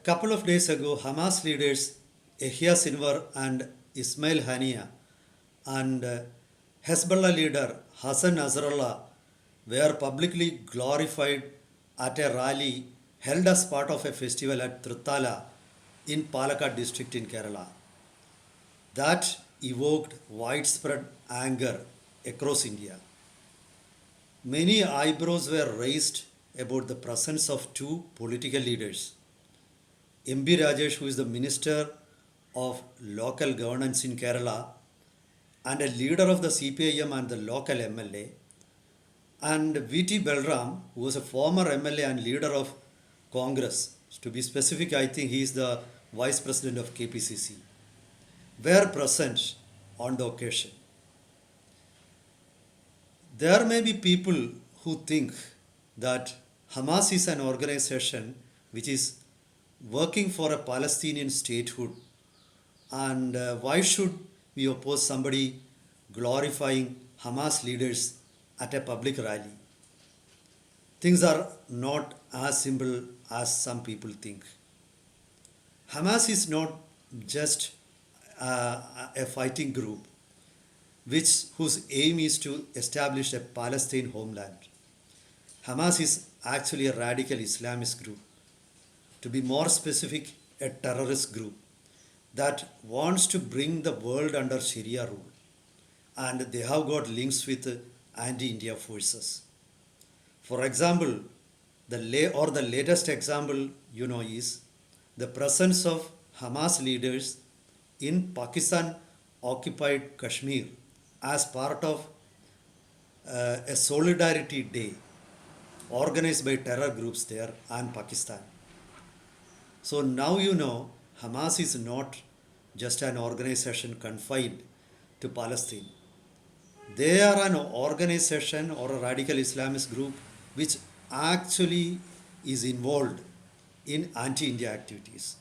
couple of days ago, Hamas leaders Yahya Sinwar and Ismail Hania and Hezbollah leader Hassan Nasrallah were publicly glorified at a rally held as part of a festival at Thrithala in Palakkad district in Kerala. That evoked widespread anger across India. Many eyebrows were raised about the presence of two political leaders. MB Rajesh, who is the Minister of Local Governance in Kerala and a leader of the CPM and the local MLA, and VT Balram, who was a former MLA and leader of Congress. To be specific, I think he is the Vice President of KPCC, were present on the occasion. There may be people who think that Hamas is an organization which is working for a Palestinian statehood, and why should we oppose somebody glorifying Hamas leaders at a public rally? Things are not as simple as some people think. Hamas is not just a fighting group whose aim is to establish a Palestine homeland. Hamas is actually a radical Islamist group. To be more specific, a terrorist group that wants to bring the world under Sharia rule. And they have got links with anti-India forces. For example, the latest example is the presence of Hamas leaders in Pakistan occupied Kashmir as part of a solidarity day organized by terror groups there and Pakistan. So now Hamas is not just an organization confined to Palestine. They are an organization or a radical Islamist group which actually is involved in anti-India activities.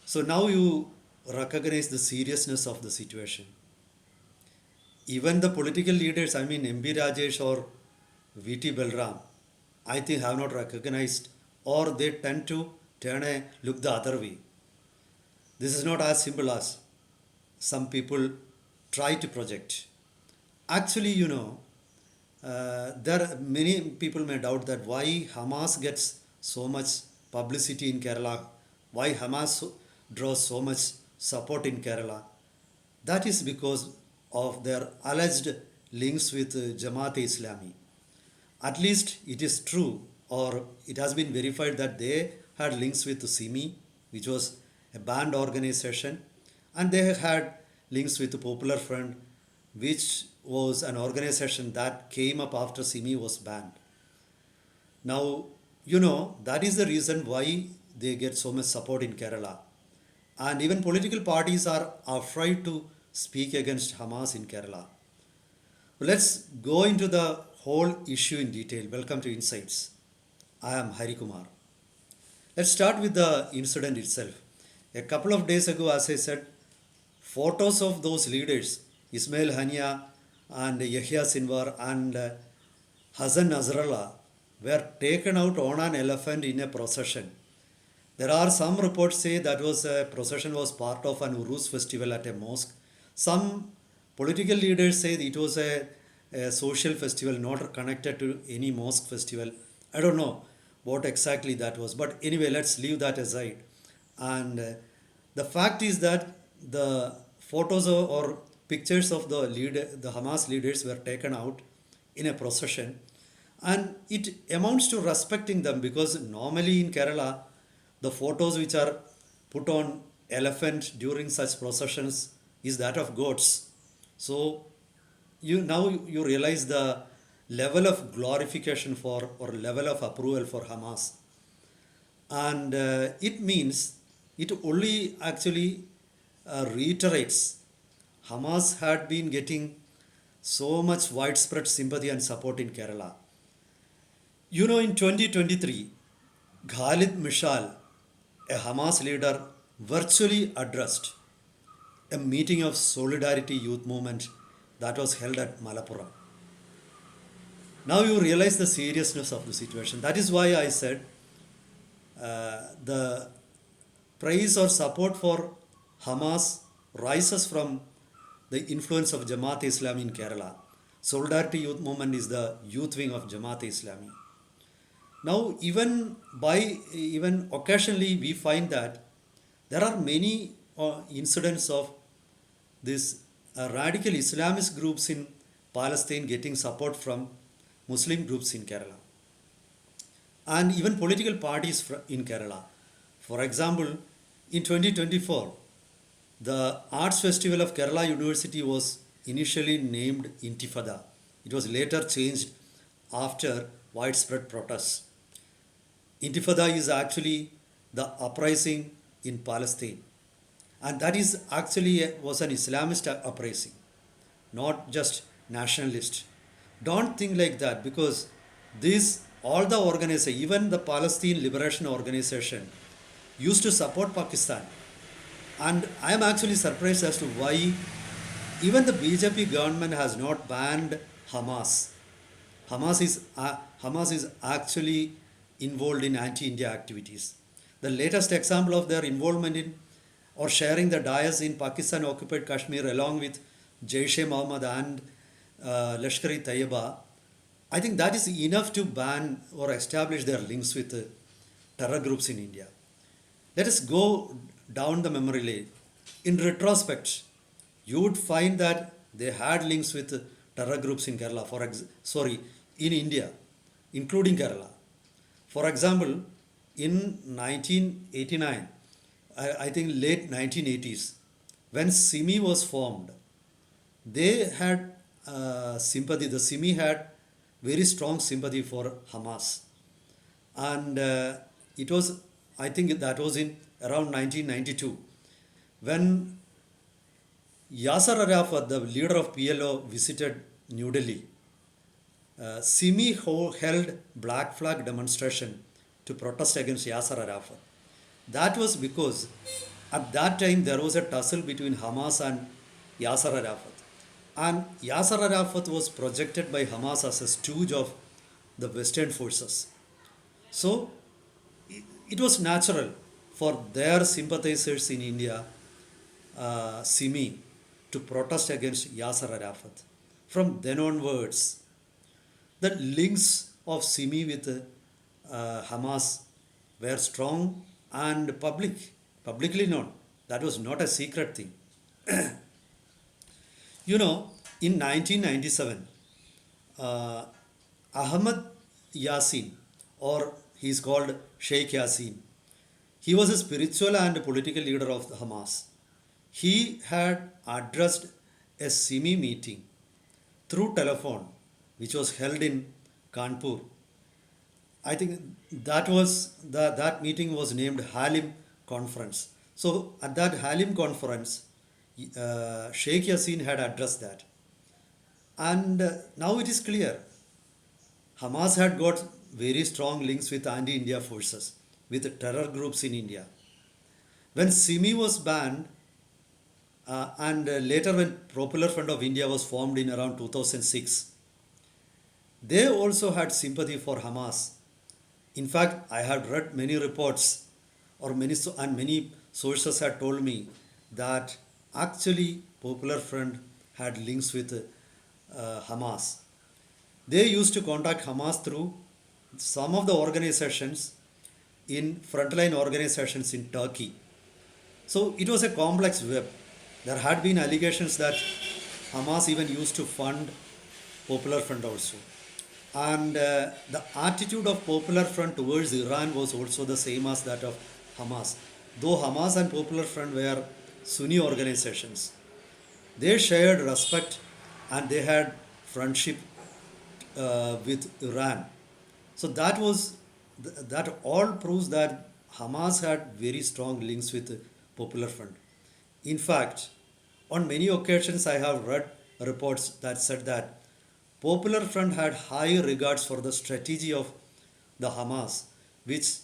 So now you recognize the seriousness of the situation. Even the political leaders, MB Rajesh or VT Balram, I think have not recognized, or they tend to look the other way. This is not as simple as some people try to project. Actually, there are many people may doubt that why Hamas gets so much publicity in Kerala, why Hamas draws so much support in Kerala. That is because of their alleged links with Jamaat-e-Islami. At least it is true, or it has been verified that they had links with SIMI, which was a banned organization, and they had links with the Popular Front, which was an organization that came up after SIMI was banned. Now, that is the reason why they get so much support in Kerala. And even political parties are afraid to speak against Hamas in Kerala. Let's go into the whole issue in detail. Welcome to Insights. I am Hari Kumar. Let's start with the incident itself. A couple of days ago, as I said, photos of those leaders, Ismail Hania and Yahya Sinwar and Hassan Nasrallah, were taken out on an elephant in a procession. There are some reports say that procession was part of an Urus festival at a mosque. Some political leaders say it was a social festival not connected to any mosque festival. I don't know what exactly that was, but anyway, let's leave that aside. And the fact is that the photos or pictures of the Hamas leaders were taken out in a procession, and it amounts to respecting them, because normally in Kerala, the photos which are put on elephant during such processions is that of goats. So now you realize the level of glorification for, or level of approval for Hamas. And it only actually reiterates Hamas had been getting so much widespread sympathy and support in Kerala. In 2023, Khalid Mishal, a Hamas leader, virtually addressed a meeting of Solidarity Youth Movement that was held at Malappuram. Now you realize the seriousness of the situation. That is why I said the praise or support for Hamas rises from the influence of Jamaat Islami in Kerala. Solidarity Youth Movement is the youth wing of Jamaat Islami. Now, even occasionally, we find that there are many incidents of these radical Islamist groups in Palestine getting support from Muslim groups in Kerala, and even political parties in Kerala. For example, in 2024, the Arts Festival of Kerala University was initially named Intifada. It was later changed after widespread protests. Intifada is actually the uprising in Palestine, and that is actually was an Islamist uprising, not just nationalist. Don't think like that, because this all the organization, even the Palestine Liberation Organization, used to support Pakistan. And I am actually surprised as to why even the BJP government has not banned Hamas. Hamas is actually involved in anti-India activities. The latest example of their involvement in or sharing the dais in Pakistan occupied Kashmir along with Jaish-e-Mohammed and Lashkar-e-Taiba, I think that is enough to ban or establish their links with terror groups in India. Let us go down the memory lane. In retrospect, you would find that they had links with terror groups in Kerala, in India, including Kerala. For example, in 1989, I think late 1980s, when SIMI was formed, they had sympathy. The SIMI had very strong sympathy for Hamas, and it was, I think that was in around 1992, when Yasser Arafat, the leader of PLO, visited New Delhi. SIMI held black flag demonstration to protest against Yasser Arafat. That was because at that time there was a tussle between Hamas and Yasser Arafat. And Yasser Arafat was projected by Hamas as a stooge of the Western forces. So it was natural for their sympathizers in India, SIMI, to protest against Yasser Arafat. From then onwards, the links of SIMI with Hamas were strong and publicly known. That was not a secret thing. In 1997, Ahmad Yasin, or he is called Sheikh Yasin, he was a spiritual and political leader of the Hamas. He had addressed a SIMI meeting through telephone, which was held in Kanpur. I think that meeting was named Halim Conference. So at that Halim Conference, Sheikh Yasin had addressed that. And now it is clear Hamas had got very strong links with anti-India forces, with terror groups in India. When SIMI was banned, and later when Popular Front of India was formed in around 2006, they also had sympathy for Hamas. In fact, I had read many reports, and many sources had told me that actually Popular Front had links with Hamas. They used to contact Hamas through some of the organizations frontline organizations in Turkey. So it was a complex web. There had been allegations that Hamas even used to fund Popular Front also. And the attitude of Popular Front towards Iran was also the same as that of Hamas. Though Hamas and Popular Front were Sunni organizations, they shared respect and they had friendship with Iran. So that all proves that Hamas had very strong links with Popular Front. In fact, on many occasions I have read reports that said that Popular Front had high regards for the strategy of the Hamas, which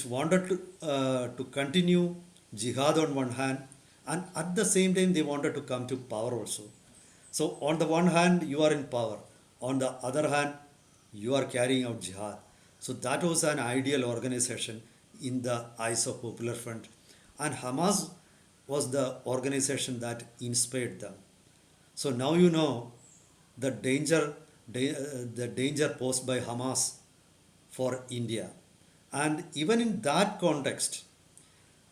wanted to continue jihad on one hand, and at the same time they wanted to come to power also. So on the one hand you are in power, on the other hand you are carrying out jihad. So that was an ideal organization in the eyes of Popular Front, and Hamas was the organization that inspired them. So now you know the the danger posed by Hamas for India. And even in that context,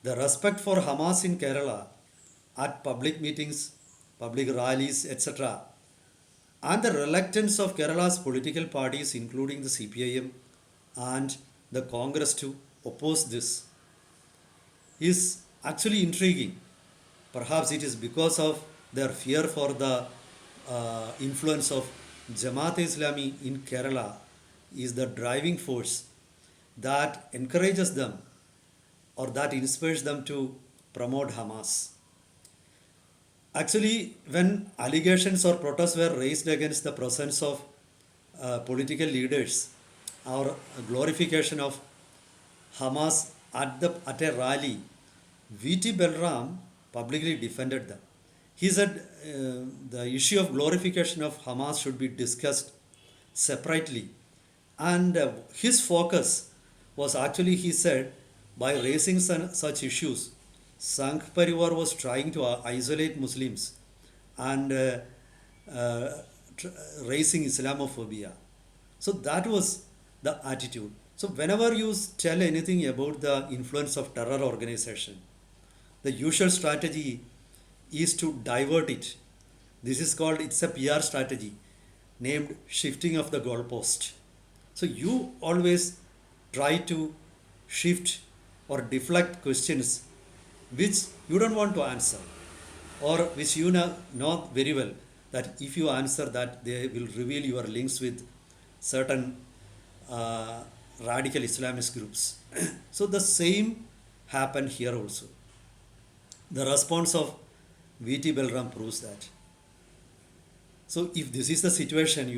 the respect for Hamas in Kerala at public meetings, public rallies, etc., and the reluctance of Kerala's political parties, including the CPIM and the Congress, to oppose this is actually intriguing. Perhaps it is because of their fear for the influence of Jamaat-e-Islami in Kerala is the driving force that encourages them or that inspires them to promote Hamas. Actually, when allegations or protests were raised against the presence of political leaders or glorification of Hamas at a rally, VT Balram publicly defended them. He said the issue of glorification of Hamas should be discussed separately. And his focus was actually, he said, by raising such issues, Sangh Parivar was trying to isolate Muslims and uh, raising Islamophobia. So that was the attitude. So whenever you tell anything about the influence of terror organization, the usual strategy is to divert it. This is called, it's a PR strategy named shifting of the goalpost. So you always try to shift or deflect questions which you don't want to answer, or which you know very well that if you answer that, they will reveal your links with certain radical Islamist groups. So the same happened here also. The response of VT Balram proves that. So if this is the situation,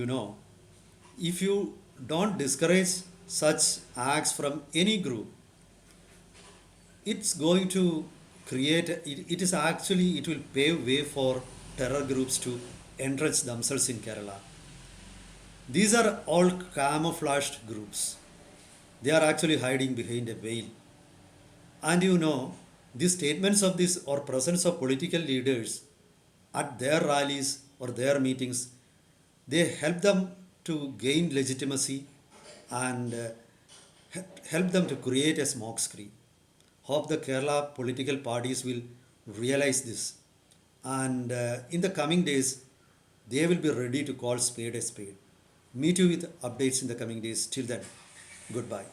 if you don't discourage such acts from any group, it's going to create, it is actually, it will pave way for terror groups to entrench themselves in Kerala. These are all camouflaged groups. They are actually hiding behind a veil. And these statements of this or presence of political leaders at their rallies or their meetings, they help them to gain legitimacy and help them to create a smokescreen. Hope the Kerala political parties will realize this, and in the coming days, they will be ready to call spade a spade. Meet you with updates in the coming days. Till then, goodbye.